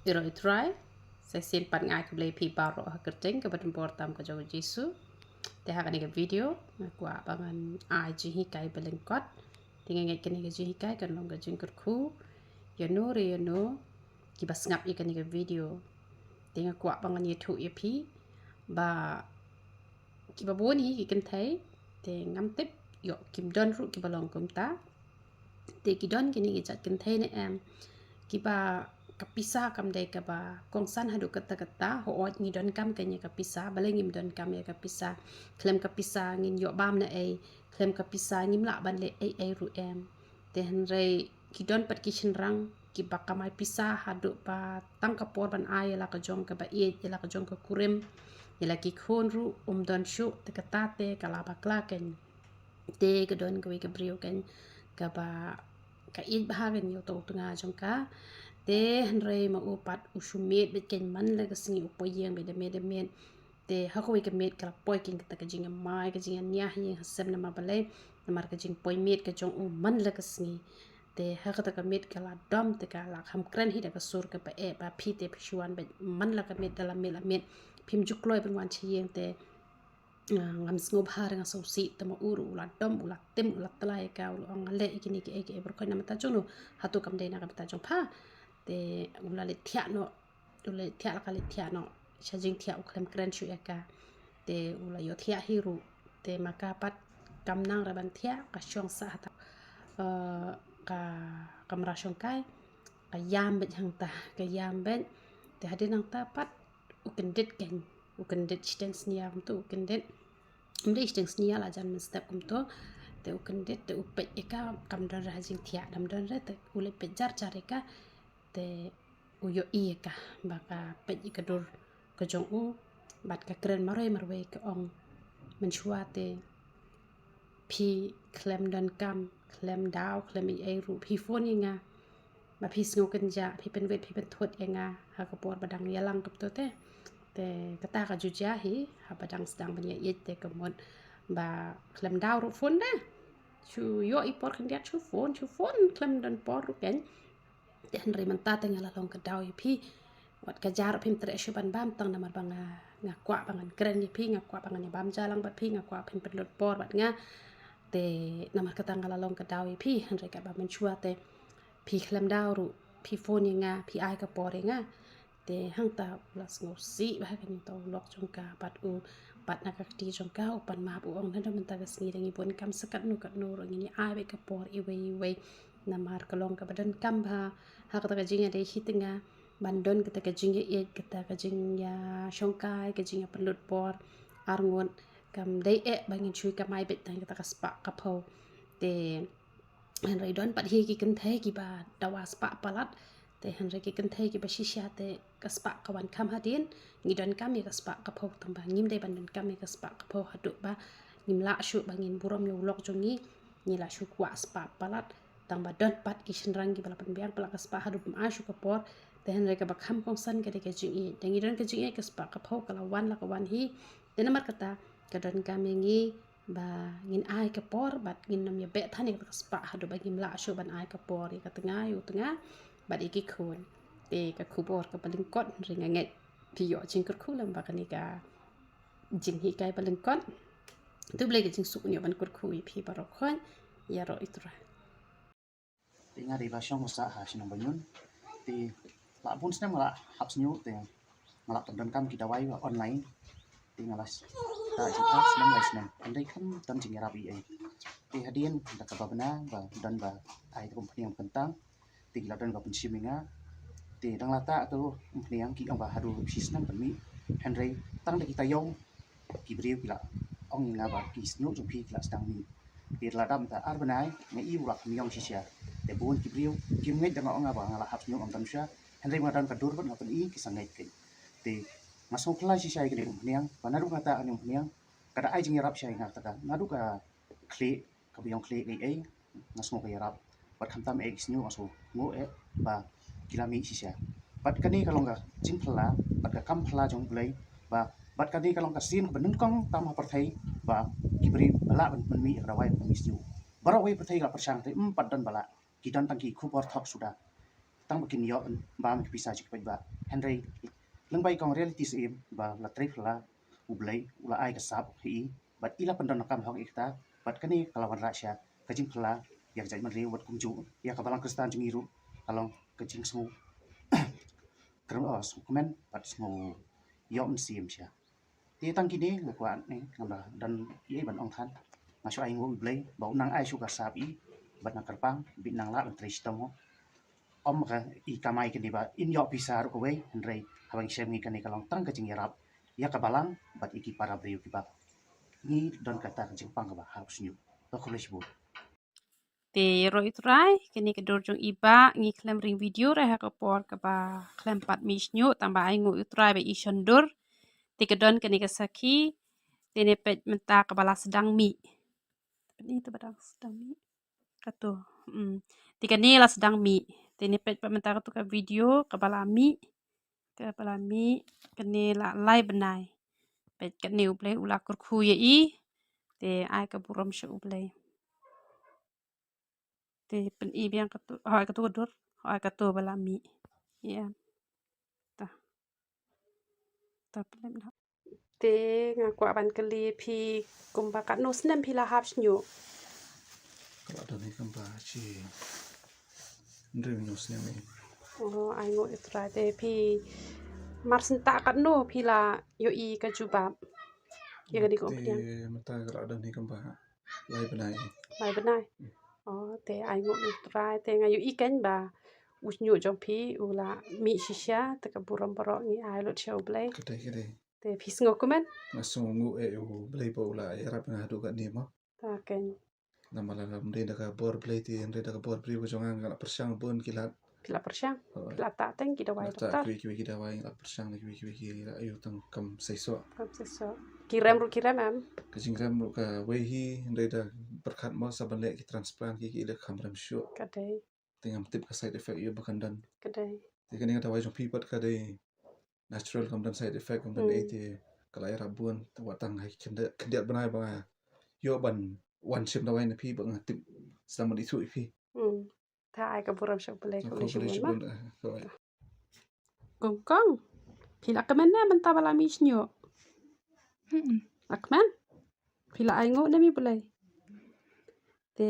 Iro try saya simpan ngai ke beli pi baro kerting ke badan portam ke jauh jisu te ha kani ke video aku abangan ai ji hikai belengkot tinggal ngai kani ke ji hikai kan long ke jingkur ku ya no re ya no ki bas ngap ikan ke video tinggal ku abangan yetu pi ba ki ba boni ki kan thai te ngam tip yo kim don ru ki balong kum ta te ki don kini ki chat kan thai ne em ki ba kapisa kam dai ka ba kongsan hadu kata ho ot ngi don kam kanya kapisa bale ngim don kam ya kapisa klem kapisa ngin yo bam na ai klem kapisa ngim la ban le ai ru em te han re ki don pat ki shin rang ki ba kamai pisa hadu pa tang ka por ban ai la ka jong ka ba e la ka jong ka kurim ya la ki khon ru don shu te ka ta te ka la ba kla ken te ka don ka wi ka brio ken ka ba ka i ba ha ken yo to tunga jong ka te hanrei ma upat usumet bet ken man la ka singi upoyeng be de med te ha ko ke met kala poy king ta ka jinga mai ka jinga nya hi hasem na ma bale na mar ka jing poy met ka jong man la ka singi te ha ka ta ka met kala dom te ka la kham kran hi da ka sur ka ba e ba phi te phuan be man la ka met dala la met phim jukloi ben wan chi yeng te ngam sngop har nga so si te ma uru la dom ula tem ula tlai ka ula ngale ikini ke e ber ko na mata jong no hatu kam dei na ka mata jong pha te ula le thia no ula thia la ka le thia no chajing thia uklem kren chu eka te ula yo thia hiru te maka pat kam nang ra ban thia ka shong sa ta ka kamra shong kai ka yam bet hang ta ka yam bet te hadin nang ta pat uken dit ken uken dit steng snia tu uken dit mde steng snia la jan step kum to te uken dit te upet eka kam dan ra jing thia dam dan re te ule pe jar jar eka te uyo ika baka pet ika dur ke jong u bat ka kren marwe ke ong menchua te pi klem dan kam klem daw klem ai ru pi fon nga ba pi sngo kan ja pi pen wet pi pen thot nga ha ka por badang yalang kap to te kata ka juja hi ha badang sedang banya yet te kemon ba klem daw ru fon da chu yo i por kan dia chu fon klem dan por ru ken te han man ta te ngala long ka daw i pi wat ka jar pim tre shu ban bam tang na mar bang nga kwa bangan kren ni pi nga kwa bangan ni bam jalang bat pi nga kwa pim pelot por bat nga te na mar ka tang ngala long ka daw i pi han re ka ba men chua te pi klem daw ru pi phone nga pi ai ka por nga te hang ta plus ngo si ba ka ni to lok jong ka bat na ka ti jong ka upan ma bu ong na man ta ga sni ringi pon kam sakat nu kat nu ro ni ai be ka por i we na mar ka long ka badan kam ba ha ka ta ga jinga de hitinga bandon kita ka jinga e kita ka jinga shongkai ka jinga pelut por arngon kam dei e bangin chui ka mai bet tang kita ka spa ka pho te han rai don pat hi ki kan thai ki ba dawa spa palat te han rai ki kan thai ki ba shisha te ka spa ka wan kham hadin ngi don kam ya ka spa ka pho tang ba ngim dei bandon kam ya ka spa ka pho hadu ba ngim la shu bangin buram yo lok jongi ni la shu kwa spa palat tang ba don pat ki shinrang ki bala pan biang pala ka spa hadu ma shu ka por te han rai ka ba kham kong san ka de ka jingi dangi don ka jingi ka spa ka pho ka la wan hi te na mar kata ka don kam ngi ba ngin ai ka por bat ngin nam ya be thani ka spa hadu ba ngim la shu ban ai ka por ka tengah yu tengah bat iki khun te ka khu por ka paling kot ringa nget pi yo jing kur khu lam ba ka ni ka jing hi kai paling kot tu ble ka jing su ni ban kur khu i pi ba ro khon ya ro itra Tinga di basong usaha ha sinong banyun ti la pun sna mala hap snyu te mala dan kam kita wai online ti ngalas ta jita snam wai snam andai kan tan jing rabi ai ti hadian da ka babna ba dan ba ai ko pniang pentang ti la dan ba pun siminga ti dang lata tu pniang ki ong ba hadu sisnam permi henry tang da kita yong ki brio kila ong nga ba ki snyu jong pi kila stang ni ti la dam ta arbanai me i ulak miong sisia te bun ki brio ki ngai da nga ba ngala hap snyu ong tam sha henry ma dan ka dur ban ngapan i ki sangai ke te masuk kelas sisia ke dum pniang panaru kata anyong pniang kada ai jing rap sha nga ta ngadu ka kle ka biong kle ai ngasmo ka yarap bat khamtam e snyu aso ngo e ba kilami sisia bat kani kalong ka jing phla bat ka kam phla jong blai ba bat kani kalong ka sin benun kong tam ha parthai ba kibri bala ban mi rawai ban mi snyu barawai parthai ka persang te pat dan bala kidan tangki khupor thok suda tang bakin yo ba mi bisa jik ba Henry leng bai kong reality sim ba la trip la ublay ula ai kasap hi bat ila pendan nakam hok ikta bat kani kalawan rasya kajing pela yang jai mari wat kumju ya kabalang kristan jungiru kalong kajing smu kerang os komen bat smu yom sim sia ti tang kini ngakwan ni ngamba dan ye ban ong than ngasu ai ngu ublay bau nang ai suka sapi bat nak kerpang bit nang la tris tomo om ka I kamai ke diba in yo pisar ko we Henry habang siya mi kani kalong tang kajing yarap ya kabalang bat iki para brio kiba ni don kata kajing pang ba harus nyu to kulish bu Te ro itrai kini ke dorjong iba ngi klem ring video re ha por ke ba klem pat misnyo tambah ai ngu itrai be ishondur te ke don kini ke saki te ne pet menta ke bala sedang mi ini tu badang sedang mi katu tika ni lah sedang mi te ne pet menta tu ke video ke bala mi kene la lai benai pet kene uble ula kurku ye I te ai ke buram shu uble te pen I biang katu hoi katu dur hoi katu bala mi ya ta ta pelem na te ngaku aban keli pi kumba kat no snem pi la hap snyu kalau ada ni kan ba chi ndring no sne me oh ai ngo itra te pi mar senta kat no pi la yo I ka jubab ya gadi ko pian mata kalau ada ni kan ba lai benai lai benai oh te ai ngo itra te ngayu I kan ba usnyu jong pi ula mi shisha te ka buram baro ni ai lo chau blai kedai te pi sngo kumen ngasongu blay pa ula yarap na du ka ni mo ta ken na malalam din ka bor blay ti andre da ka bor pri ko jongang kala persyang bon kilat pila persyang pila ta teng kita wai ta ta kiwi da wai la persyang na kiwi la ayu tang kam saiso kam seso kiram ru kiram am kajingram ka wehi andre da berkat mo saban le ki transplant ki ile khamram shu kadai tingam tip ka side effect yo bakandan kadai ti kani ka wai jong pi pat ka dai natural kamdan side effect kamdan ate kala ya rabun watang hai kendiat banai ba yo ban one ship na wai na pi bang tip sama di su pi ta ai ka buram shau blai ko le ko le shubun ma shubun kong pila kemen na menta bala mi snyo akman pila ai ngo na mi blai te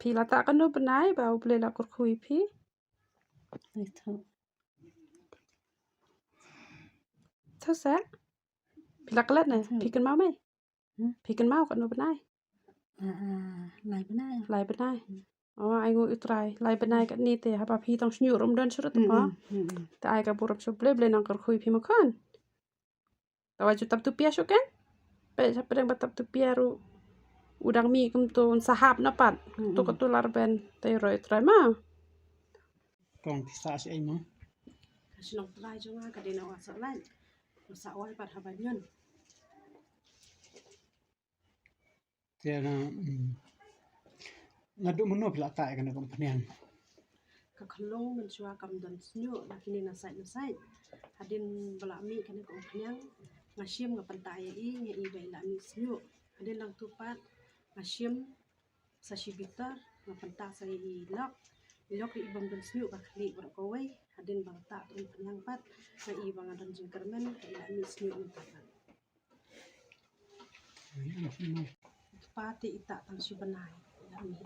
pila ta kan no benai ba blai la kur khui pi thau sa pila kala na pi kan mau mai pi kan mau kan no benai lai benai oh ai ngo utrai lai benai kan ni te haba pi tong snyo rom don surut pa ta ai ka buram shau blai nang kur khui pi makan tawa ju tap tu pia shu kan pe pedang batap tu pia ru udang mi kum tu sahap na pat tu ko tu lar ben te roi trai ma Còn thì xa sẽ anh mà sinong trai jo nga ka dina wa sa lan sa wai pat haba nyon thì là đủ muốn nộp lại tại cái này cũng phần hàng ka khlong men chua kam don snyo na kini na sai hadin bala mi kan ko phnyang ngashim nga pantai I nge I bai la mi snyo hadin lang tu pat ngashim sa shibita nga panta sa I lok I ibang don snyo ba khli bro ko wai hadin bang ta tun phnyang pat nga I bang don jing kermen ka la mi snyo ni ta pati ita tang sibanai la mi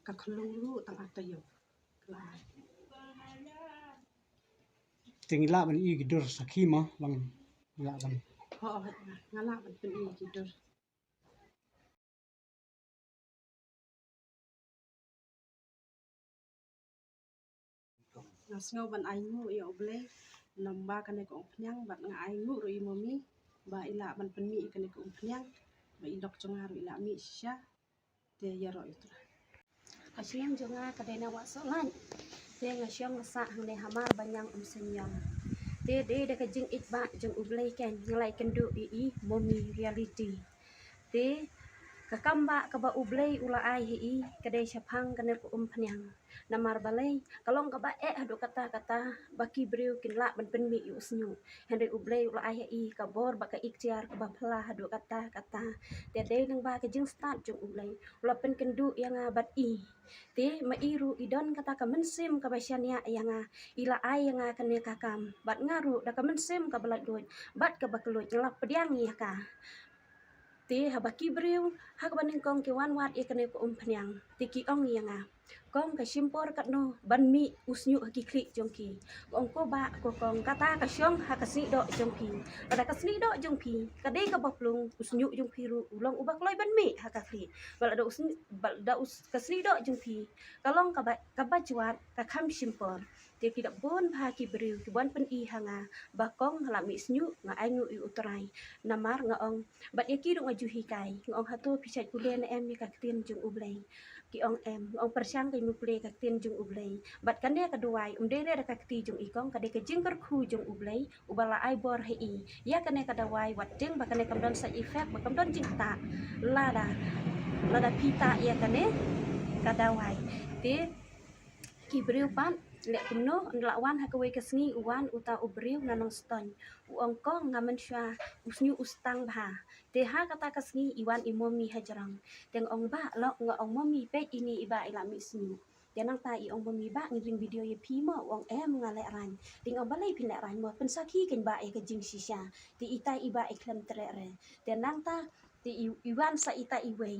ka khlong lu tang atayo lai tình lạ mình y cái đôi sắc khi mà bằng lạ bằng ho ngala ban pen I tidur ngasngau ban ai ngu ya oble namba kane ko phnyang bat nga ai ngu ro I momi ba ila ban pen mi kane ko phnyang ba indok chonga ro ila mi sha te ya ro itu Asyam jonga kadena wa solan te ngasyam ngasa hang hamar banyang senyam te de ka jing itba jeng ublai ken ngalai kendu I momi reality te kakamba kaba ublay ula ai hi kadai syapang kanir ko panyang namar balay kalong kaba hadu kata baki briu kinla ban penmi usnyu henry ublay ula ai hi kabor baka ikhtiar kaba pala hadu kata te dei nang ba ka jing start jung ublay ula pen kendu yang bat i te mairu idon kata ka mensim ka basyania yang ila ai yang kane kakam bat ngaru da ka mensim ka balat duit bat ka bakelut ngelap pediang ya ka ti habaki briu hak baning kong ki wan wat ikane ko panyang ti ki ong yang kong ka simpor kat no ban mi usnyu haki klik jongki kong ko ba ko kong kata ka syong hakasi do jongki pada kasni do jongki kadai ka baplung usnyu jongki ru ulong ubak loy ban mi hakakli bal ada usni bal da us kasni do jongki kalong ka ba juat ka kham simpor ti ki da bon ba ki briu ki bon pen i hanga ba kong hala mi snyu nga angu i utrai namar nga ong bat yaki ru ngaju hikai ngong hatu pichat kulen em mi ka tin jung ublay ki ong em ong persyang kay muple ka tin jung ublay bat kande ka duwai dere ka ti jung ikong kade ka jingker khu jung ublay ubala ai bor hei ya kane ka dawai wat jeng ba kane kam don sa effect ba kam don jing ta lada pita ya kane ka dawai te ki briu pan lek kumno lawan hakwe kasngi uwan uta ubriu nanong ston uong kong ngamen sha usnyu ustang bha te ha kata kasngi iwan imomi hajarang teng ong ba lo nga ong momi pe ini iba ila mi snyu janang ta i ong momi ba ngring video ye pi mo ong em ngale ran ting ong balai pin ran mo pensaki ken ba e ka jing sisha ti ita iba e klem tre re janang ta ti iwan sa ita iwe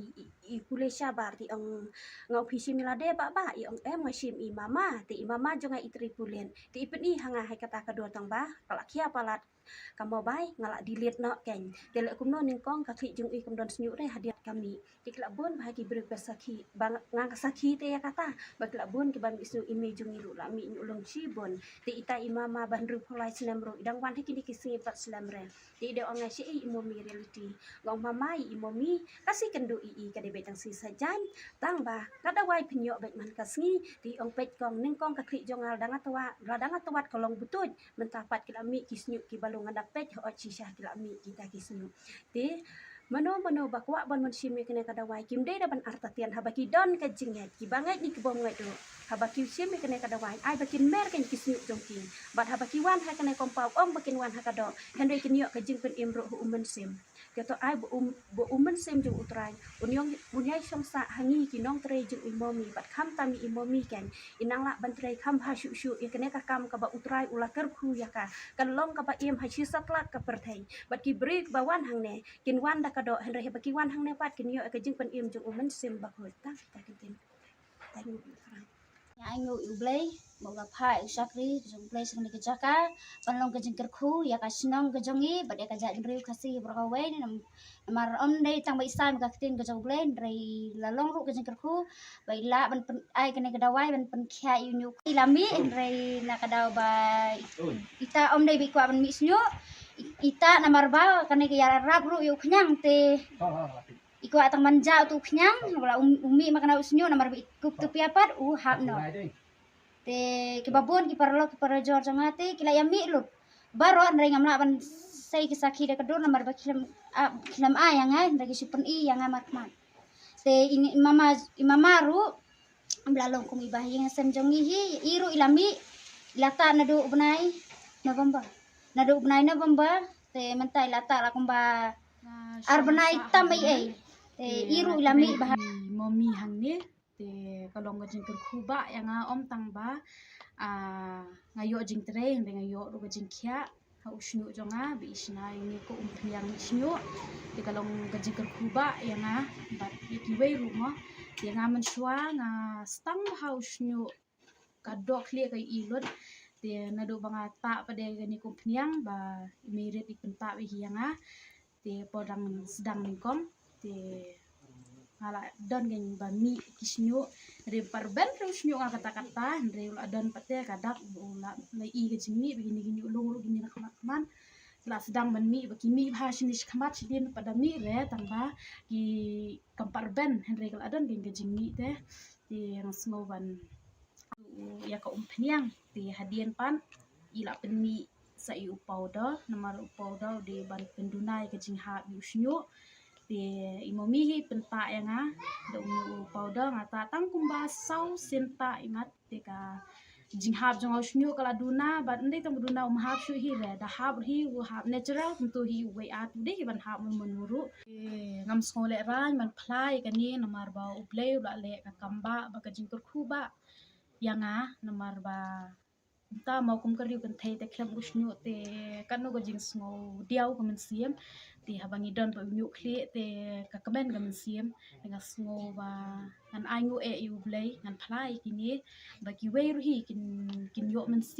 i kule sabar ti ong ngau pisi milade ba i ong em ngasim i mama ti i mama jonga itri pulen ti ipin i hanga hai kata kedua tang ba kalak kia palat kamu bai ngalak dilit no ken delek kumno ningkong ka klik jung i kam don snyu re hadiat kami ti kelak bon bagi ber persaki bang ngang saki te ya kata ba kelak bon ki bang isu imi jung i lu la mi ulung chi bon ti ita i mama ban ru pulai slam ro idang wan hiki kisi pat slam re ti de ong ngai i imomi reality ngong mama i imomi kasih kendu i ka de betang si sajan tang ba kada wai pinyo bet man kasngi ti ong pet kong ningkong ka klik jong al dang atawat kolong butut mentapat kilami kisnyu ki balung adak pet ho chisha kilami kita kisnyu ti mano bakwa ban man simi kene kada wai kim de ban artatian habaki don ka jinget ki bangai ni ki bom ngai do habaki simi kene kada wai ai bakin mer kan kisnyu jongki bat habaki wan ha kene kompau om bakin wan ha kado henry kinyo ka jing pen imro hu umen sim keto ai bo umen sim jung utrai unyong bunyai songsa hangi kinong tre jung imomi bat kham tami imomi kan inang la ban tre kham ha shu ya kene ka kam ka ba utrai ula ker khu ya ka kan long ka ba im ha chi satla ka perthai bat ki break ba wan hang ne kin wan da ka do henry ha baki wan hang ne pat kinyo ka jing pen im jung umen sim ba khoi ta kintin ta ni anh ngồi ublay một gặp phải sakri dùng play sang đi kerjaka panlong kerja kerku ya kasinong kerjongi pada kerja driu kasih berkawe ni namar on day tang bai sai maka tin kerja ublay dari lalong ru kerja kerku bai la ban ai kena kedawai ban pen kya yunyuk ilami dari na kadaw bai ita om day bikwa ban misnyo ita namar ba kena ke yara rap ru yuk nyang te iko atang manja tu kenyang wala umi makana usnyo namar kup tu piapat hap no te kibabon ki parajor jangate kila yami lut baro ndai ngamla ban sai kisaki de kedor namar ba kilam ayang ai ndai super i yang amat mat te ini mama ru blalong kumi bahing sen jongi hi iru ilami lata nadu benai November te mentai lata la kumba arbenai tamai ai te iru ilami bah momi hang ni te kalong gajing kerkuba yang om tang ba ngayo jing tre ngayo ru gajing kya ha usnu jonga bi isna ini ko umpiang isnu te kalong gajing kerkuba yang bat kiwe ru mo yang menshwa nga stang ha usnu kadok le kai ilot te nado banga ta pada gani kumpiang ba imirit ipenta wi yang te podang sedang ningkom te ala don gen bami kisnyo re parben rusnyo kata-kata re ula don pate kadak ula lai i gejimi begini ulung gini nakman la sedang bami bakimi bhasinish khamat sidin pada mi re tamba ki kamparben henry kala don gen gejimi te yang smoban ya ka umpniang te hadian pan ila penmi sa i upauda namar upauda de ban pendunai gejing ha usnyo te imomihi penta yang da unyu powder ngata tang kumba sau sinta imat te ka jinghap jong ausnyu kala duna bat ndai tang duna hap shu hi le da hap hi hap natural tentu hi we at dei ban hap menuru ngam skole ran man plai kani namar ba ublei ula le ka kamba ba ka jingkur khuba yanga namar ba ta mau kum kariu kan thei te khlem usnyu te kanu go jing sngo diau ko men siem te habangi don ba nyu khli te ka kamen ga men siem nga sngo ba ngan ai ngu e ublei ngan plai kini ba ki wei ru hi kin yo men siem